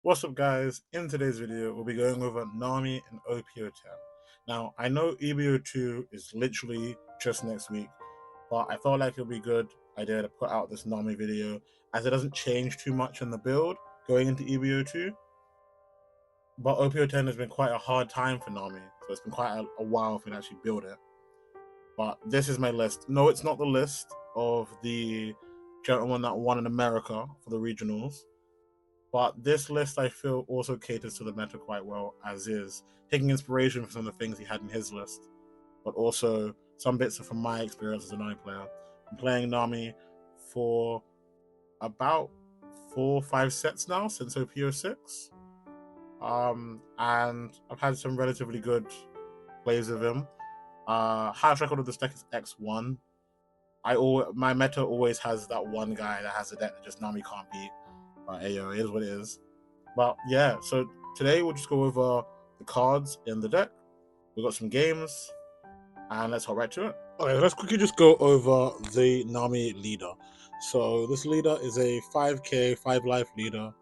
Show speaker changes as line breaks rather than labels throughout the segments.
What's up guys, in today's video we'll be going over Nami and OP10. Now I know EB02 is literally just next week, but I felt like it would be a good idea to put out this Nami video as it doesn't change too much in the build going into EB02, but OP10 has been quite a hard time for Nami, so it's been quite a while for it to actually build it. But this is my list. No, it's not the list of the gentleman that won in America for the regionals. But this list, I feel, also caters to the meta quite well, as is, taking inspiration from some of the things he had in his list, but also some bits from my experience as a Nami player. I'm playing Nami for about 4 or 5 sets now, since OP06. And I've had some relatively good plays with him. Highest record of this deck is X1. My meta always has that one guy that has a deck that just Nami can't beat. Ayo, it is what it is. But yeah, so today we'll just go over the cards in the deck. We've got some games, and let's hop right to it. Okay, let's quickly just go over the Nami leader. So this leader is a 5k, 5 life leader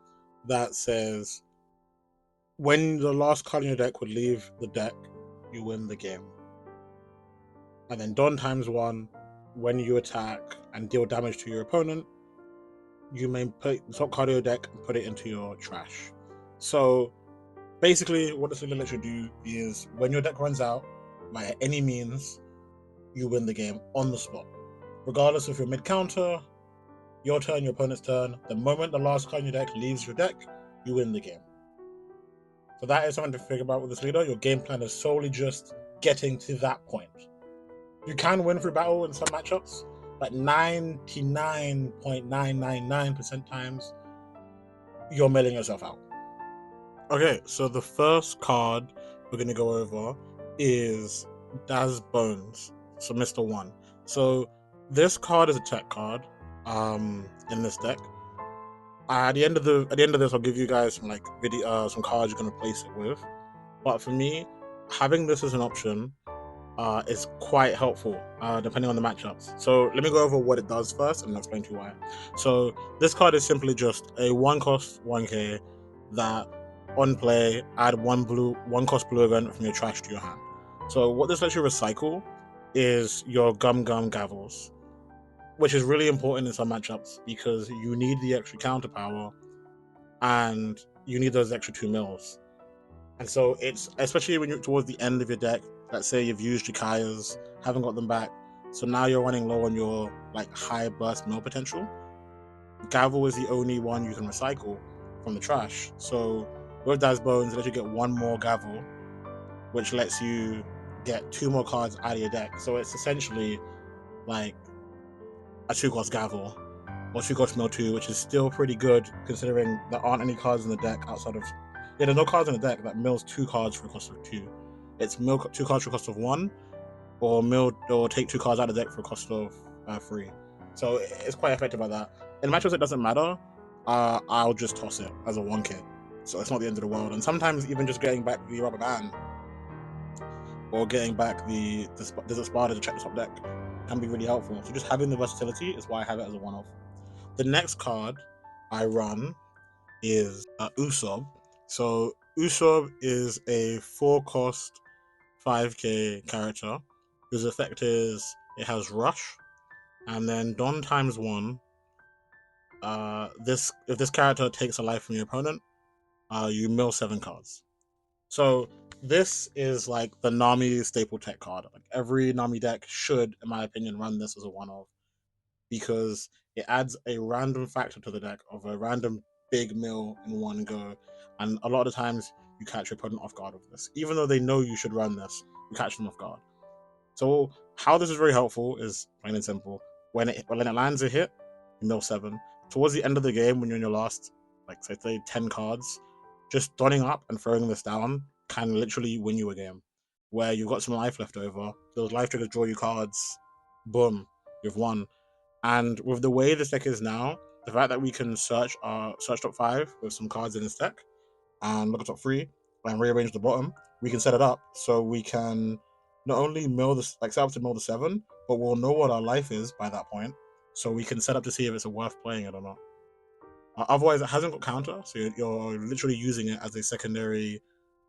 that says, when the last card in your deck would leave the deck, you win the game. And then Don ×1, when you attack and deal damage to your opponent, you may put the top card of your deck and put it into your trash. So basically what this lets you do is when your deck runs out, by any means, you win the game on the spot. Regardless if you're mid-counter, your turn, your opponent's turn, the moment the last card in your deck leaves your deck, you win the game. So that is something to think about with this leader. Your game plan is solely just getting to that point. You can win through battle in some matchups, but 99.999% times, you're milling yourself out. Okay, so the first card we're going to go over is Daz Bones, so Mr. 1. So this card is a tech card in this deck. At the end of this, I'll give you guys some some cards you're going to replace it with. But for me, having this as an option is quite helpful depending on the matchups. So let me go over what it does first and I'll explain to you why. So this card is simply just a 1-cost 1k that on play add one cost blue event from your trash to your hand. So what this lets you recycle is your Gum Gavels, which is really important in some matchups because you need the extra counter power and you need those extra 2 mils. And so it's, especially when you're towards the end of your deck, let's say you've used your Kayas, haven't got them back, so now you're running low on your high burst mill potential. Gavel is the only one you can recycle from the trash. So with Daz Bones, it lets you get 1 more Gavel, which lets you get 2 more cards out of your deck. So it's essentially like a 2-cost Gavel or 2-cost mill 2, which is still pretty good considering there aren't any cards in the deck outside of... Yeah, there's no cards in the deck that mills 2 cards for a cost of 2. It's mill 2 cards for a cost of 1, or take 2 cards out of the deck for a cost of 3. So it's quite effective like that. In matchups it doesn't matter, I'll just toss it as a 1k. So it's not the end of the world. And sometimes even just getting back the rubber band or getting back the Desert Sparta to check the top deck can be really helpful. So just having the versatility is why I have it as a one-off. The next card I run is Usopp. So Usopp is a 4-cost 5k character whose effect is it has rush, and then Don ×1. If this character takes a life from your opponent, you mill 7 cards. So this is like the Nami staple tech card. Like every Nami deck should, in my opinion, run this as a one-off because it adds a random factor to the deck of a random big mill in one go, and a lot of the times you catch your opponent off guard with this. Even though they know you should run this, you catch them off guard. So how this is very helpful is plain and simple. When it lands a hit, you mill 7. Towards the end of the game, when you're in your last, say 10 cards, just donning up and throwing this down can literally win you a game. Where you've got some life left over, those life triggers draw you cards, boom, you've won. And with the way this deck is now, the fact that we can search top 5 with some cards in this deck and look at top 3 and rearrange the bottom, we can set it up so we can not only mill this, set up to mill the 7, but we'll know what our life is by that point, so we can set up to see if it's worth playing it or not. Otherwise, it hasn't got counter, so you're literally using it as a secondary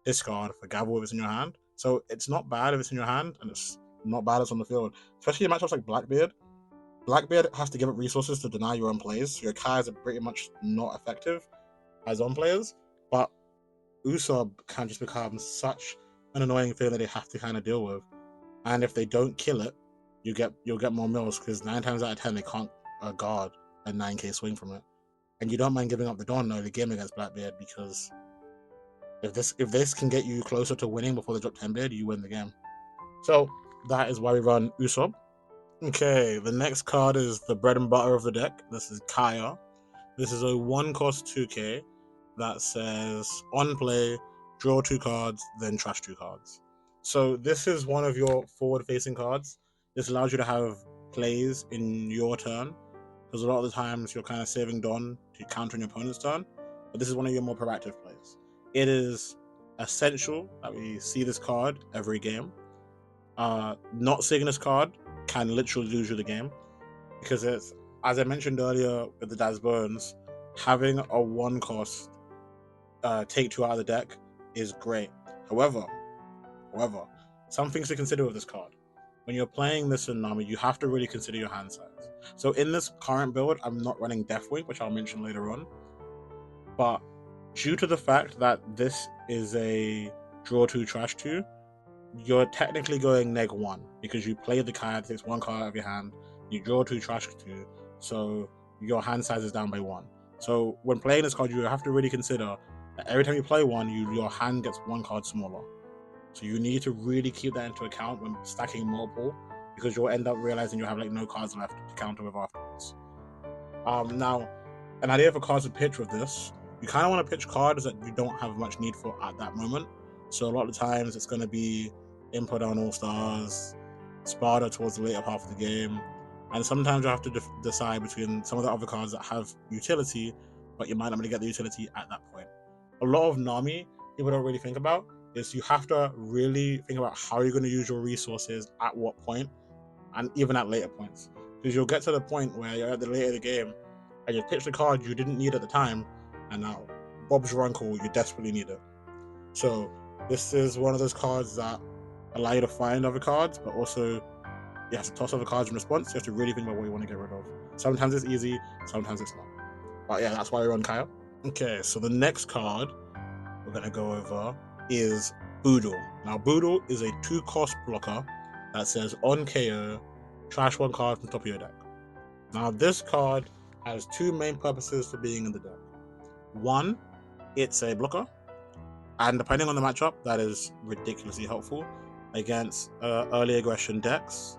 discard for Gavel if it's in your hand. So it's not bad if it's in your hand, and it's not bad if it's on the field. Especially in matchups like Blackbeard. Blackbeard has to give up resources to deny your own plays, so your cards are pretty much not effective as on players. But Usopp can just become such an annoying thing that they have to kind of deal with. And if they don't kill it, you'll get more mills because 9 times out of 10 they can't guard a 9k swing from it. And you don't mind giving up the Dawn early game against Blackbeard because if this can get you closer to winning before they drop 10 beard, you win the game. So that is why we run Usopp. Okay, the next card is the bread and butter of the deck. This is Kaya. This is a 1-cost 2k that says on play, draw 2 cards, then trash 2 cards. So this is one of your forward-facing cards. This allows you to have plays in your turn, because a lot of the times you're kind of saving Dawn to counter on your opponent's turn, but this is one of your more proactive plays. It is essential that we see this card every game. Not seeing this card can literally lose you the game, because it's, as I mentioned earlier with the Daz Bones, having a 1-cost take 2 out of the deck is great. However, some things to consider with this card. When you're playing this in Nami, you have to really consider your hand size. So in this current build, I'm not running Deathwing, which I'll mention later on. But due to the fact that this is a draw 2, trash 2, you're technically going -1 because you play the card, takes 1 card out of your hand, you draw 2, trash 2, so your hand size is down by 1. So when playing this card, you have to really consider that every time you play one, your hand gets 1 card smaller. So you need to really keep that into account when stacking multiple, because you'll end up realizing you have like no cards left to counter with afterwards. Now, an idea for cards to pitch with this, you kind of want to pitch cards that you don't have much need for at that moment. So a lot of times it's going to be Input on All Stars, Sparta towards the later half of the game, and sometimes you have to decide between some of the other cards that have utility, but you might not really get the utility at that point. A lot of Nami people don't really think about is you have to really think about how you're going to use your resources at what point, and even at later points, because you'll get to the point where you're at the later of the game and you pitch the card you didn't need at the time, and now Bob's your uncle, you desperately need it. So this is one of those cards that allow you to find other cards, but also you have to toss other cards in response. You have to really think about what you want to get rid of. Sometimes it's easy, sometimes it's not. But yeah, that's why we run Kyle. Okay, so the next card we're going to go over is Boodle. Now, Boodle is a 2-cost blocker that says on KO, trash 1 card from top of your deck. Now, this card has 2 main purposes for being in the deck. One, it's a blocker, and depending on the matchup, that is ridiculously helpful. Against early aggression decks,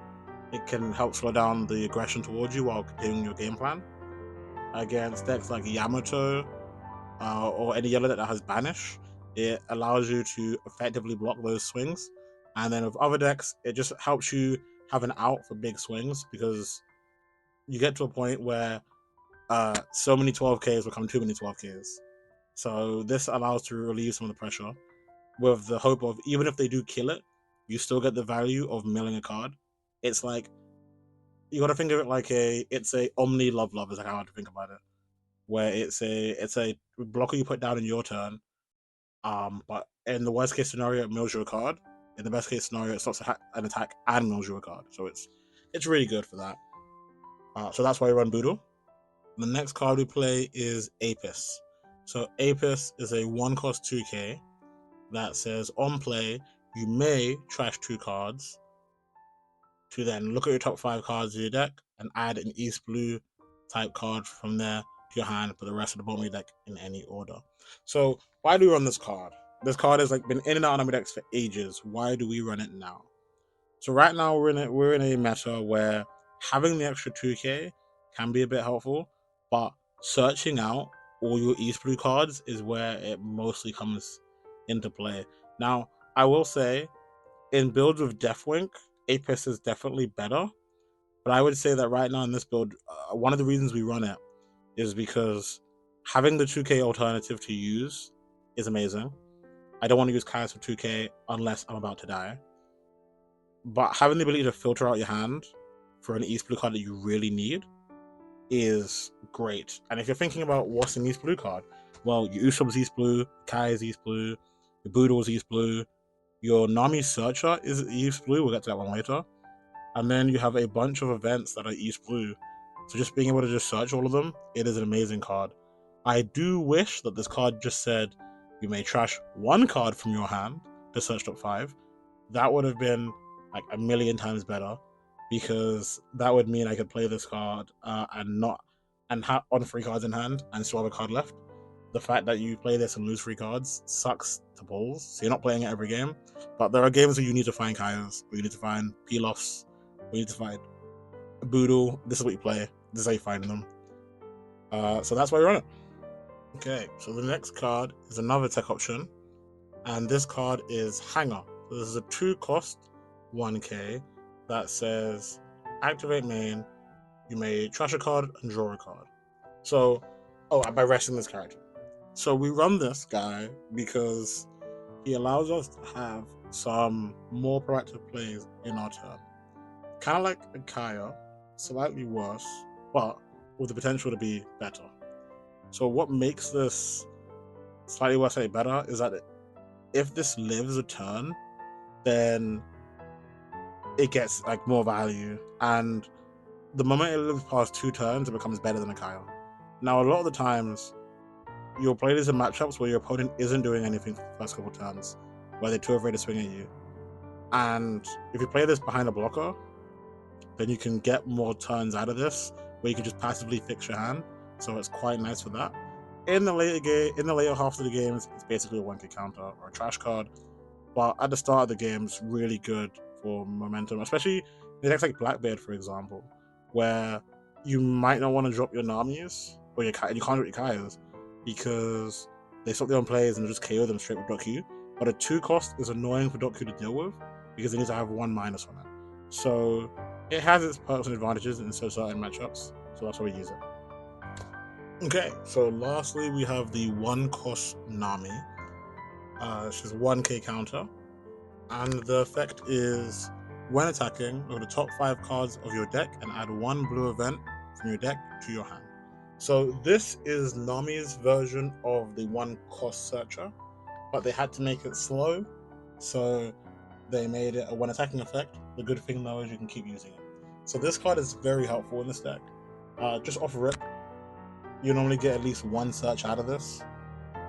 it can help slow down the aggression towards you while continuing your game plan. Against decks like Yamato or any yellow deck that has Banish, it allows you to effectively block those swings. And then with other decks, it just helps you have an out for big swings, because you get to a point where so many 12Ks become too many 12Ks. So this allows to relieve some of the pressure, with the hope of, even if they do kill it, you still get the value of milling a card. It's like, you got to think of it like it's a Omni Love is like how I have to think about it, where it's a blocker you put down in your turn, but in the worst case scenario it mills you a card. In the best case scenario it stops an attack and mills you a card. So it's really good for that. So that's why we run Boodle. The next card we play is Apis. So Apis is a 1-cost 2k that says on play, you may trash 2 cards to then look at your top 5 cards of your deck and add an East Blue type card from there to your hand, put the rest of the bottom of your deck in any order. So why do we run this card? This card has been in and out of my decks for ages. Why do we run it now? So right now we're in a meta where having the extra 2k can be a bit helpful, but searching out all your East Blue cards is where it mostly comes into play. Now, I will say, in builds with Deathwing, Apis is definitely better, but I would say that right now in this build, one of the reasons we run it is because having the 2k alternative to use is amazing. I don't want to use Kaios for 2k unless I'm about to die. But having the ability to filter out your hand for an East Blue card that you really need is great. And if you're thinking about what's in East Blue card, well, your Usopp's East Blue, Kai is East Blue, your Boodle's East Blue, your Nami Searcher is East Blue, we'll get to that one later. And then you have a bunch of events that are East Blue. So just being able to just search all of them, it is an amazing card. I do wish that this card just said you may trash one card from your hand to search top 5. That would have been like a million times better, because that would mean I could play this card and have on 3 cards in hand and still have a card left. The fact that you play this and lose 3 cards sucks to balls. So you're not playing it every game, but there are games where you need to find Kaios, where you need to find Pilafs, where you need to find a Boodle. This is what you play. This is how you find them. So that's why you run it. Okay, so the next card is another tech option, and this card is Hanger. So this is a 2-cost 1k that says activate main, you may trash a card and draw a card. So, by resting this character. So we run this guy because he allows us to have some more proactive plays in our turn. Kind of like a Kaya, slightly worse, but with the potential to be better. So what makes this slightly worse, slightly better, is that if this lives a turn, then it gets like more value, and the moment it lives past 2 turns, it becomes better than a Kyle. Now, a lot of the times, you'll play this in matchups where your opponent isn't doing anything for the first couple turns, where they're too afraid to swing at you. And if you play this behind a blocker, then you can get more turns out of this, where you can just passively fix your hand. So it's quite nice for that. In the later half of the games, it's basically a 1k counter or a trash card. But at the start of the game, it's really good for momentum, especially in decks like Blackbeard, for example, where you might not want to drop your Namis or you can't drop your Kaios because they stop their own plays and just KO them straight with Doku. But a 2-cost is annoying for Doku to deal with because it needs to have 1 minus on it. So it has its perks and advantages in certain matchups, so that's why we use it. Okay, so lastly we have the 1-cost Nami. She's 1k counter, and the effect is when attacking, look at the top 5 cards of your deck and add 1 blue event from your deck to your hand. So this is Nami's version of the 1-cost searcher, but they had to make it slow, so they made it a when attacking effect. The good thing though is you can keep using it. So this card is very helpful in this deck. Just off rip, you normally get at least 1 search out of this,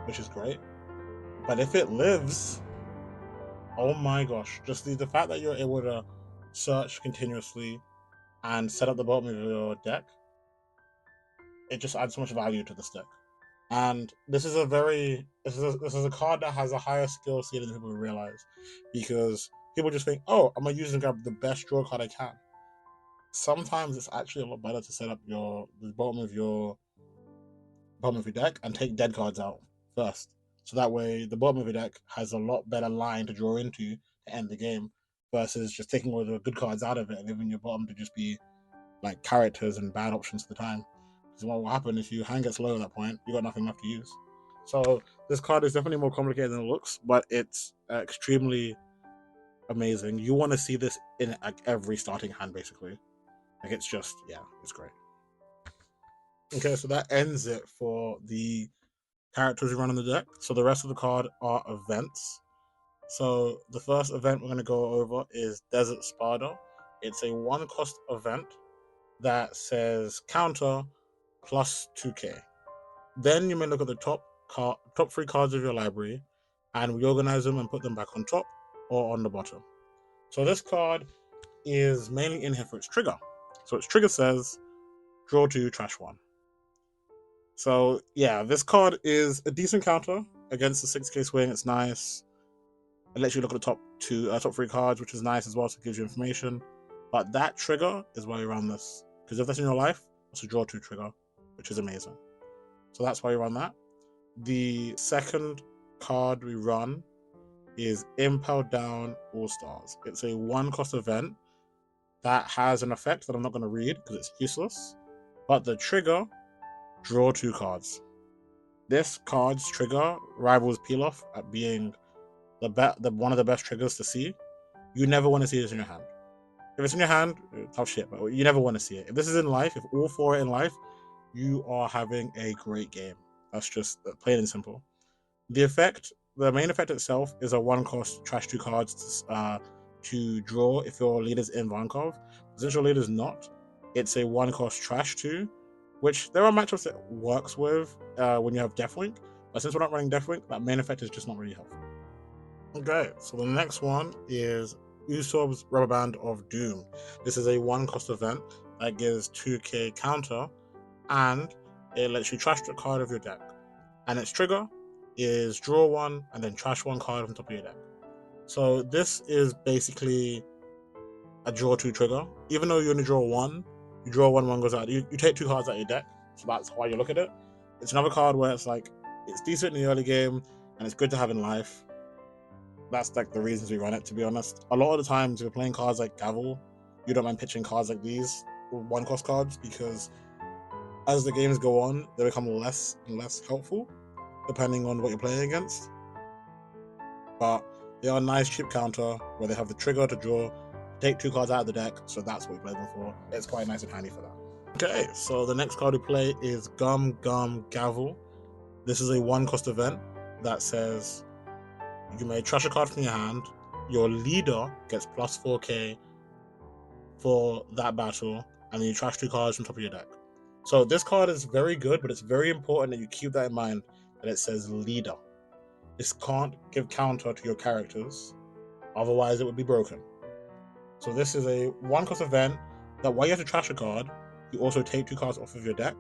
which is great. But if it lives, oh my gosh, just the fact that you're able to search continuously and set up the bottom of your deck, it just adds so much value to this deck. And this is a card that has a higher skill ceiling than people realize, because people just think, oh, I'm gonna use and grab the best draw card I can. Sometimes it's actually a lot better to set up the bottom of your deck and take dead cards out first. So that way the bottom of your deck has a lot better line to draw into to end the game, versus just taking all the good cards out of it and leaving your bottom to just be like characters and bad options at the time. Because what will happen if your hand gets low at that point, you got nothing left to use. So this card is definitely more complicated than it looks, but it's extremely amazing. You want to see this in like every starting hand, basically. Like it's just, yeah, it's great. Okay, so that ends it for the characters you run on the deck. So the rest of the card are events. So the first event we're going to go over is Desert Spada. It's a 1-cost event that says counter plus 2k. Then you may look at the top 3 cards of your library and reorganize them and put them back on top or on the bottom. So this card is mainly in here for its trigger. So its trigger says draw 2, trash 1. So yeah, this card is a decent counter against the 6k swing. It's nice. It lets you look at the top 3 cards, which is nice as well, so it gives you information. But that trigger is why you run this, because if that's in your life, it's a draw 2 trigger, which is amazing. So that's why you run that. The second card we run is Impel Down All Stars. It's a 1-cost event that has an effect that I'm not going to read because it's useless. But the trigger, draw 2 cards. This card's trigger rivals Pilaf at being one of the best triggers to see. You never want to see this in your hand. If it's in your hand, tough shit, but you never want to see it. If this is in life, if all 4 are in life, you are having a great game. That's just plain and simple. The main effect itself, is a one cost trash two cards to draw if your leader's in Vankov. Since your leader's not, it's a one cost trash two, which there are matchups that works with when you have Deathwing, but since we're not running Deathwing, that main effect is just not really helpful. Okay, so the next one is Usopp's Rubber Band of Doom. This is a one cost event that gives 2k counter, and it lets you trash the card of your deck. And its trigger is draw one and then trash one card from top of your deck. So this is basically a draw two trigger. Even though you only draw one, you draw one goes out. You take two cards out of your deck, so that's why you look at it. It's another card where it's like, it's decent in the early game and it's good to have in life. That's like the reasons we run it, to be honest. A lot of the times, if you're playing cards like Gavel, you don't mind pitching cards like these, one cost cards, because as the games go on, they become less and less helpful, depending on what you're playing against. But they are a nice cheap counter where they have the trigger to draw, take two cards out of the deck, so that's what we play them for. It's quite nice and handy for that. Okay, so the next card we play is Gum Gum Gavel. This is a one cost event that says you may trash a card from your hand. Your leader gets plus 4k for that battle, and then you trash two cards from top of your deck. So this card is very good, but it's very important that you keep that in mind, that it says leader. This can't give counter to your characters, otherwise it would be broken. So this is a one cost event that while you have to trash a card, you also take two cards off of your deck.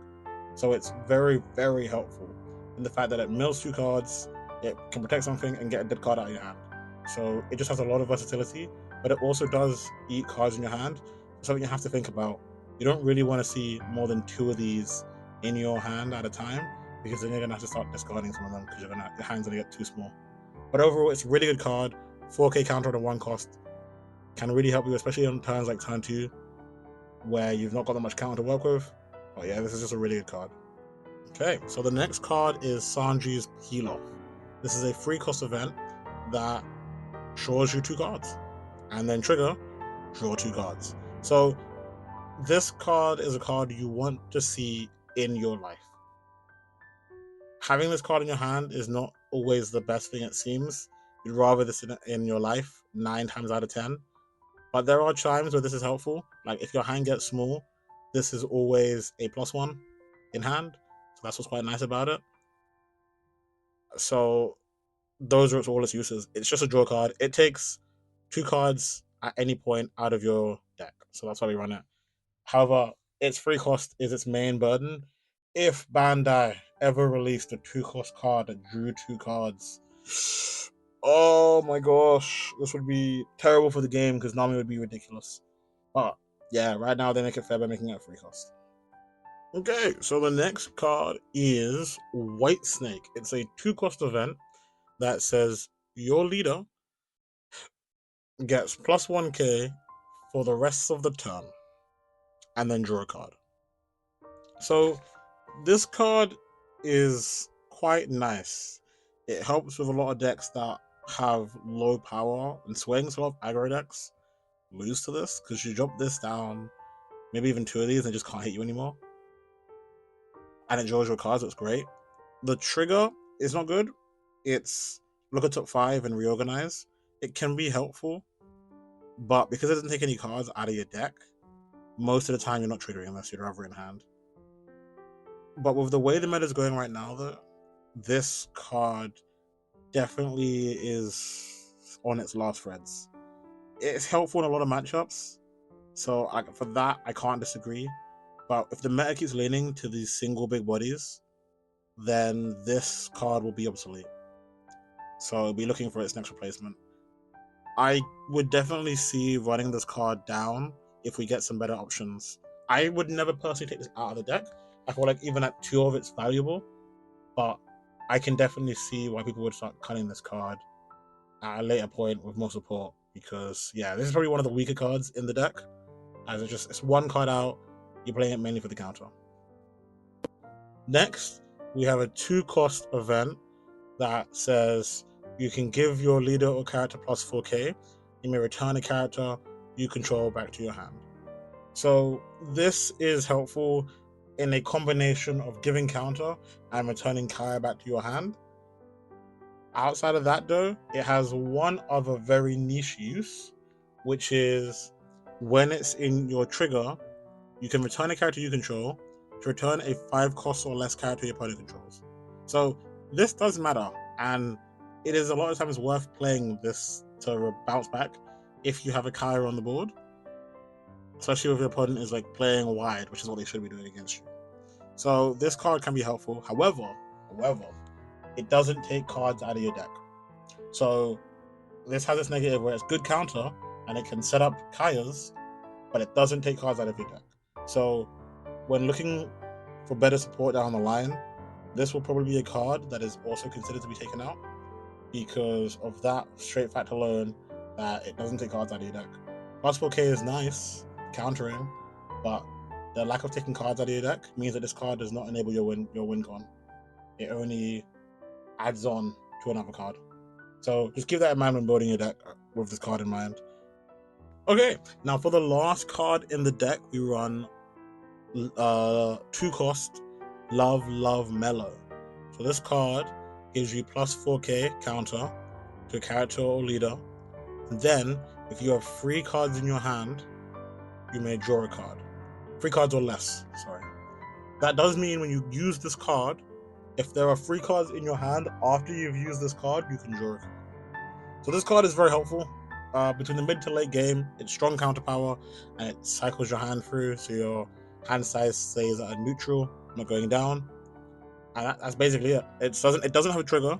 So it's very, very helpful in the fact that it mills two cards, it can protect something and get a dead card out of your hand. So it just has a lot of versatility, but it also does eat cards in your hand. Something you have to think about. You don't really want to see more than two of these in your hand at a time, because then you're gonna have to start discarding some of them because your hand's gonna get too small. But overall, it's a really good card. 4k counter at one cost can really help you, especially on turns like turn 2, where you've not got that much counter to work with. Oh yeah, this is just a really good card. Okay, so the next card is Sanji's Peel Off. This is a free cost event that draws you two cards, and then trigger, draw two cards. So this card is a card you want to see in your life. Having this card in your hand is not always the best thing it seems. You'd rather this in your life 9 times out of 10. But there are times where this is helpful. Like if your hand gets small, this is always a +1 in hand. So that's what's quite nice about it. So those are all its uses. It's just a draw card. It takes two cards at any point out of your deck. So that's why we run it. However, its free cost is its main burden. If Bandai ever released a 2-cost card that drew two cards, oh my gosh, this would be terrible for the game because Nami would be ridiculous. But yeah, right now they make it fair by making it a free cost. Okay, so the next card is White Snake. It's a 2-cost event that says your leader gets plus 1k for the rest of the turn, and then draw a card. So this card is quite nice. It helps with a lot of decks that have low power and swings. A lot of aggro decks lose to this because you drop this down, maybe even two of these, and just can't hit you anymore. And it draws your cards, so it's great. The trigger is not good. It's look at top 5 and reorganize. It can be helpful, but because it doesn't take any cards out of your deck, most of the time you're not triggering unless you're rather in hand. But with the way the meta is going right now, though, this card definitely is on its last threads. It's helpful in a lot of matchups, so for that I can't disagree. But if the meta keeps leaning to these single big bodies, then this card will be obsolete. So I'll be looking for its next replacement. I would definitely see running this card down if we get some better options. I would never personally take this out of the deck. I feel like even at 2 of it's valuable, but I can definitely see why people would start cutting this card at a later point with more support, because yeah, this is probably one of the weaker cards in the deck, as it's one card out, you're playing it mainly for the counter. Next, we have a 2-cost event that says you can give your leader or character plus 4k. You may return a character you control back to your hand. So this is helpful in a combination of giving counter and returning Kaya back to your hand. Outside of that though, it has one other very niche use, which is when it's in your trigger, you can return a character you control to return a 5 cost or less character your opponent controls. So this does matter, and it is a lot of times worth playing this to bounce back if you have a Kaya on the board, especially if your opponent is like playing wide, which is what they should be doing against you. So this card can be helpful. However, it doesn't take cards out of your deck. So this has its negative where it's good counter and it can set up Kayas, but it doesn't take cards out of your deck. So when looking for better support down the line, this will probably be a card that is also considered to be taken out because of that straight fact alone that it doesn't take cards out of your deck. Possible K is nice, countering, but the lack of taking cards out of your deck means that this card does not enable your win con. It only adds on to another card. So just keep that in mind when building your deck with this card in mind. Okay, now for the last card in the deck, we run 2 cost Love Mellow. So this card gives you plus 4k counter to a character or leader. And then, if you have 3 cards in your hand, you may draw a card. 3 cards or less, sorry. That does mean when you use this card, if there are 3 cards in your hand after you've used this card, you can draw a card. So this card is very helpful. Between the mid to late game, it's strong counter power and it cycles your hand through, so your hand size stays at a neutral, not going down. And that's basically it. It doesn't have a trigger,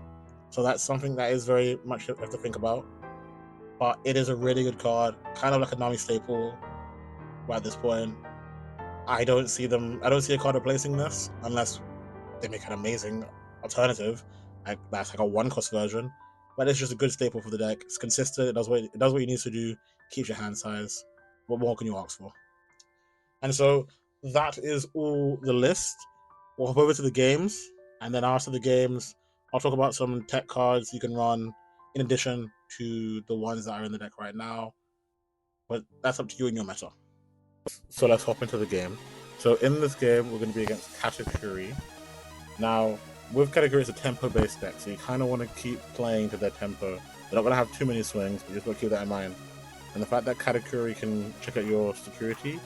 so that's something that is very much you have to think about. But it is a really good card, kind of like a Nami staple. But at this point, I don't see a card replacing this unless they make an amazing alternative. That's like a 1 cost version. But it's just a good staple for the deck. It's consistent. It does what it needs to do. Keeps your hand size. What more can you ask for? And so that is all the list. We'll hop over to the games, and then after the games, I'll talk about some tech cards you can run in addition to the ones that are in the deck right now. But that's up to you and your meta. So let's hop into the game. So in this game, we're going to be against Katakuri. Now, with Katakuri, it's a tempo-based deck, so you kind of want to keep playing to their tempo. They're not going to have too many swings, but you just got to keep that in mind. And the fact that Katakuri can check out your security,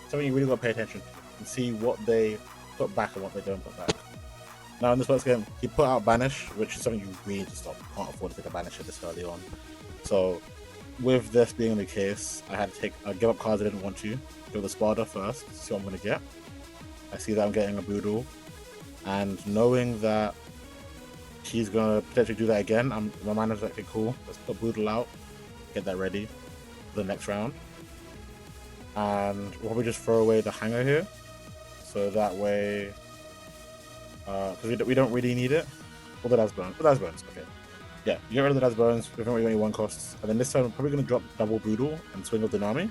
something you really got to pay attention to and see what they put back and what they don't put back. Now, in this first game, he put out Banish, which is something you really need to stop. You can't afford to take a Banish this early on. So, with this being the case, I had to give up cards I didn't want to. Go the Sparta first, see what I'm going to get. I see that I'm getting a Boodle. And knowing that he's going to potentially do that again, my mind is like, okay, cool, let's put Boodle out, get that ready for the next round. And we'll probably just throw away the Hanger here. So that way, because we don't really need it. Well, the Daz Bones, okay. Yeah, you get rid of the Daz Bones, we don't really only 1 costs. And then this time, I'm probably going to drop double Boodle and swing with the Nami.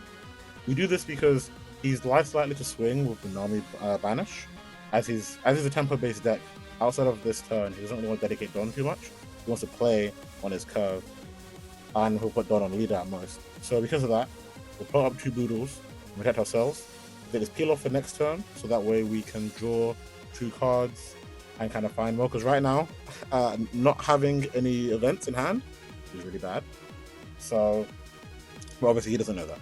We do this because he's less likely to swing with the Nami Banish. As he's a tempo-based deck, outside of this turn, he doesn't really want to dedicate Don too much. He wants to play on his curve, and he'll put Don on leader at most. So because of that, we'll put up 2 Boodles, protect ourselves. Let this peel off for next turn, so that way we can draw 2 cards and kind of find more. Because right now, not having any events in hand is really bad. So, well, obviously he doesn't know that.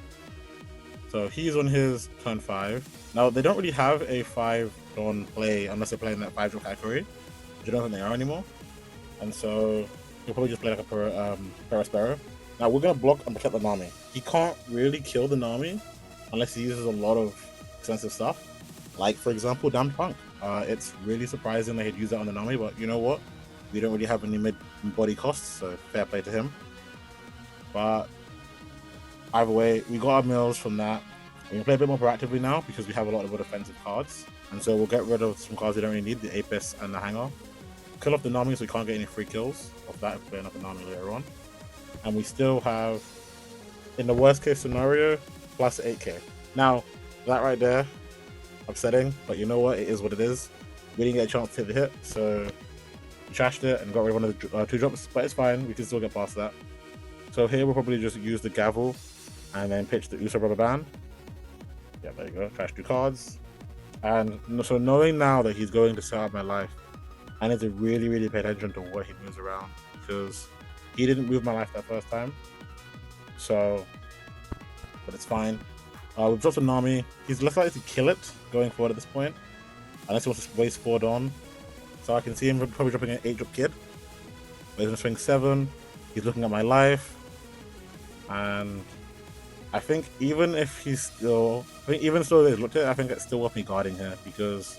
So he's on his turn 5. Now, they don't really have a 5 Don play unless they're playing that 5-drop category, which I don't think they are anymore. And so he'll probably just play like a Parasparrow. Now, we're going to block and protect the Nami. He can't really kill the Nami unless he uses a lot of expensive stuff. Like, for example, Damned Punk. It's really surprising that he'd use that on the Nami, but you know what? We don't really have any mid-body costs, so fair play to him. But either way, we got our mills from that. We can play a bit more proactively now because we have a lot of defensive cards. And so we'll get rid of some cards we don't really need, the Apis and the Hanger. Kill off the Nami so we can't get any free kills off that if we're playing up the Nami later on. And we still have, in the worst case scenario, plus 8k. Now, that right there, upsetting, but you know what? It is what it is. We didn't get a chance to hit the hit, so we trashed it and got rid of one of the 2 drops, but it's fine. We can still get past that. So here we'll probably just use the Gavel and then pitch the Usopp Rubber Band. Yeah, there you go. Trash 2 cards. And so knowing now that he's going to set up my life, I need to really pay attention to what he moves around, because he didn't move my life that first time. So, but it's fine. We've dropped a Nami. He's less likely to kill it going forward at this point, unless he wants to waste 4 Dawn. So I can see him probably dropping an 8-drop kid. But he's going to swing 7. He's looking at my life. And I think even if he's still... even though he's looked at it, I think it's still worth me guarding here, because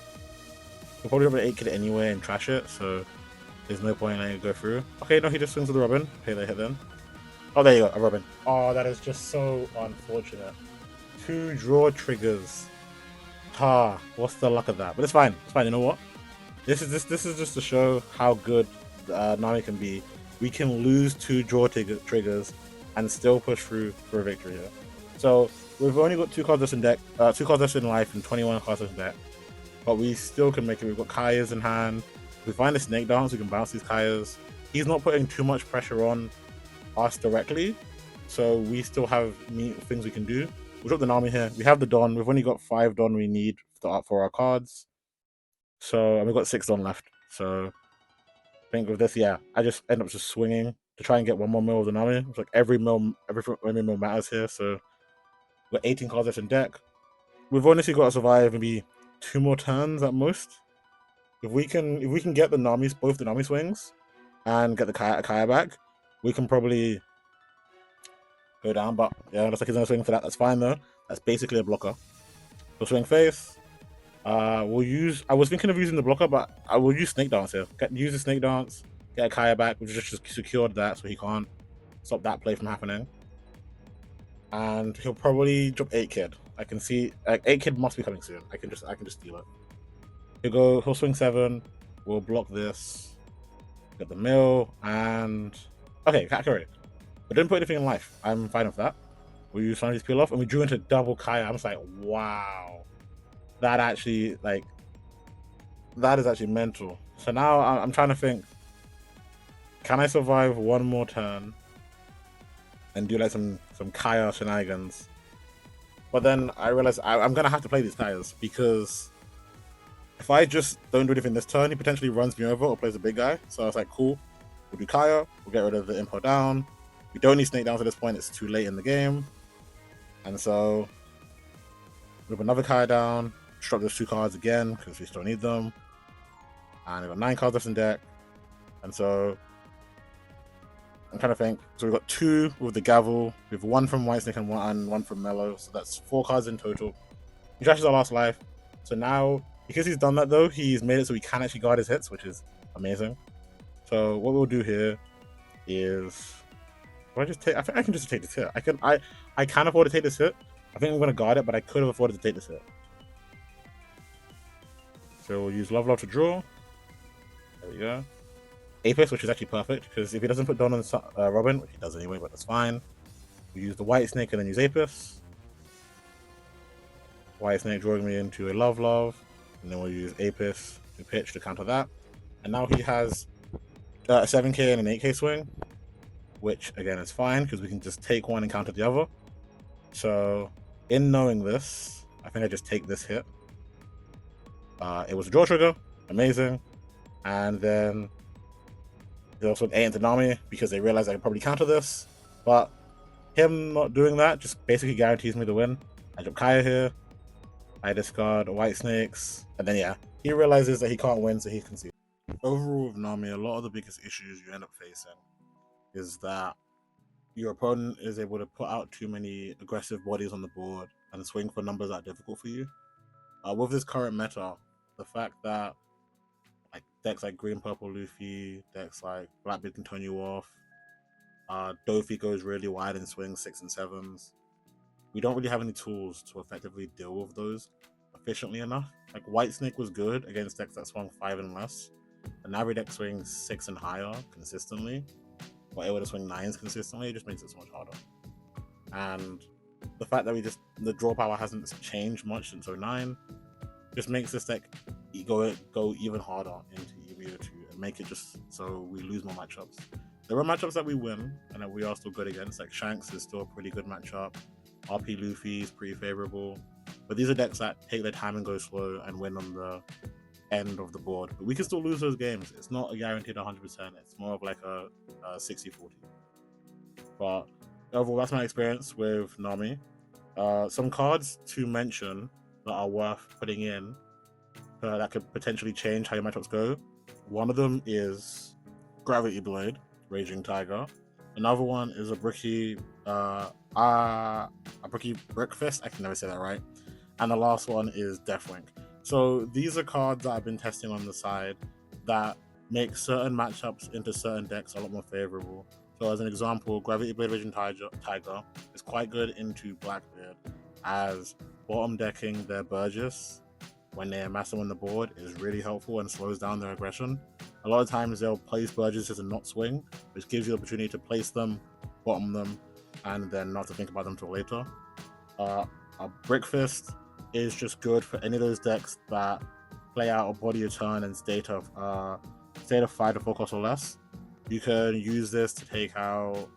he'll probably drop an 8 kid anyway and trash it, so there's no point in letting it go through. Okay, no, he just swings with the Robin. Okay, they hit then. Oh, there you go, a Robin. Oh, that is just so unfortunate. 2 draw triggers. Ha, what's the luck of that? But it's fine. It's fine. You know what? This is just to show how good Nami can be. We can lose 2 draw triggers and still push through for a victory here. So we've only got 2 cards left in deck, 2 cards left in life, and 21 cards left in deck. But we still can make it. We've got Kaya's in hand. If we find a Snake Dance, we can bounce these Kaya's. He's not putting too much pressure on us directly, so we still have things we can do. We'll drop the Nami here. We have the Don. We've only got 5 Don we need for our cards. So, and we've got 6 Don left. So, I think with this, yeah, I just end up just swinging to try and get 1 more mill of the Nami. It's like every mill matters here. So, we've got 18 cards left in deck. We've honestly got to survive maybe 2 more turns at most. If we can get the Namis, both the Nami swings, and get the Kaya back, we can probably go down. But yeah, looks like he's gonna swing for that. That's fine though. That's basically a blocker. So swing face. We'll use. I was thinking of using the blocker, but I will use Snake Dance here. Use the Snake Dance. Get a Kaya back. We've just secured that, so he can't stop that play from happening. And he'll probably drop 8 kid. I can see 8 kid must be coming soon. I can just steal it. He'll swing 7. We'll block this. Get the mill and okay, accurate. But didn't put anything in life. I'm fine with that. We use Sunny's peel off and we drew into double Kaya. I'm just like, wow. That actually that is actually mental. So now I'm trying to think, can I survive 1 more turn and do like some Kaya shenanigans? But then I realize I'm gonna have to play these Kayas, because if I just don't do anything this turn, he potentially runs me over or plays a big guy. So I was like, cool, we'll do Kaya, we'll get rid of the import down. We don't need Snake Downs at this point, it's too late in the game. And so we have another Kaya down, drop those 2 cards again, because we still need them. And we've got 9 cards left in deck. And so I'm trying to think. So we've got 2 with the Gavel, we have 1 from Whitesnake and 1 from Mellow. So that's 4 cards in total. He trashes our last life. So now, because he's done that though, he's made it so we can actually guard his hits, which is amazing. So what we'll do here is, I think I can just take this hit. I can afford to take this hit. I think I'm gonna guard it, but I could have afforded to take this hit. So we'll use Love to draw. There we go. Apis, which is actually perfect, because if he doesn't put Don on Robin, which he does anyway, but that's fine. We use the White Snake and then use Apis. White Snake drawing me into a Love, and then we'll use Apis to pitch to counter that. And now he has a 7k and an 8k swing, which again is fine because we can just take one and counter the other. So in knowing this, I think I just take this hit. It was a draw trigger, amazing. And then they also A into Nami because they realized I could probably counter this. But him not doing that just basically guarantees me the win. I drop Kaya here. I discard White Snakes. And then yeah, he realizes that he can't win, so he can see. Overall with Nami, a lot of the biggest issues you end up facing is that your opponent is able to put out too many aggressive bodies on the board and swing for numbers that are difficult for you. With this current meta, the fact that like decks like Green Purple Luffy, decks like Blackbeard can turn you off, Dofi goes really wide and swings 6 and 7s. We don't really have any tools to effectively deal with those efficiently enough. Like Whitesnake was good against decks that swung 5 and less. The Navi deck swings 6 and higher consistently, but able to swing 9s consistently, it just makes it so much harder. And the fact that the draw power hasn't changed much since 09 just makes this deck go even harder into EB02 and make it just so we lose more matchups. There are matchups that we win and that we are still good against, like Shanks is still a pretty good matchup. RP Luffy is pretty favorable, But these are decks that take their time and go slow and win on the end of the board. But we can still lose those games. It's not a guaranteed 100%. It's more of like a 60-40. But overall, that's my experience with Nami. Some cards to mention that are worth putting in that could potentially change how your matchups go. One of them is Gravity Blade, Raging Tiger. Another one is a Bricky Brickfist. I can never say that right. And the last one is Deathwing. So these are cards that I've been testing on the side that make certain matchups into certain decks a lot more favorable. So as an example, Gravity Blade Raging Tiger is quite good into Blackbeard, as bottom decking their Burgess when they amass them on the board is really helpful and slows down their aggression. A lot of times they'll place Burgesses and not swing, which gives you the opportunity to place them, bottom them, and then not to think about them until later. A Brickfist is just good for any of those decks that play out a body of turn and state of 5 to 4 cost or less. You can use this to take out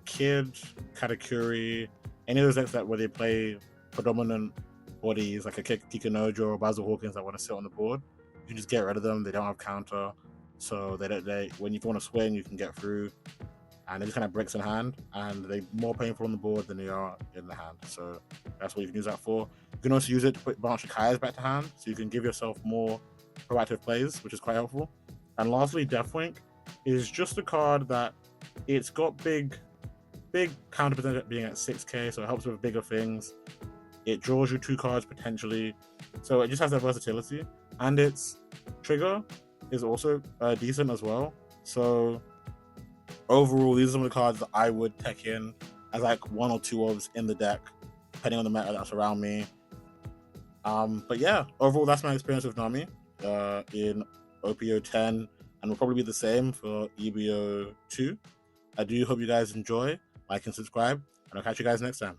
Kid, Katakuri, any of those decks that where they play predominant bodies like a Kikanojo or Basil Hawkins that want to sit on the board. You can just get rid of them. They don't have counter, so when you want to swing, you can get through, and it just kind of bricks in hand, and they're more painful on the board than they are in the hand. So that's what you can use that for. You can also use it to put a bunch of Kai's back to hand, so you can give yourself more proactive plays, which is quite helpful. And lastly, Deathwing is just a card that it's got big counter potential being at 6k, so it helps with bigger things. It draws you 2 cards potentially, so it just has that versatility, and its trigger is also decent as well. So overall, these are some of the cards that I would tech in as like 1 or 2 ofs in the deck, depending on the meta that's around me. But yeah, overall, that's my experience with Nami in OP10, and will probably be the same for EB02. I do hope you guys enjoy, like and subscribe, and I'll catch you guys next time.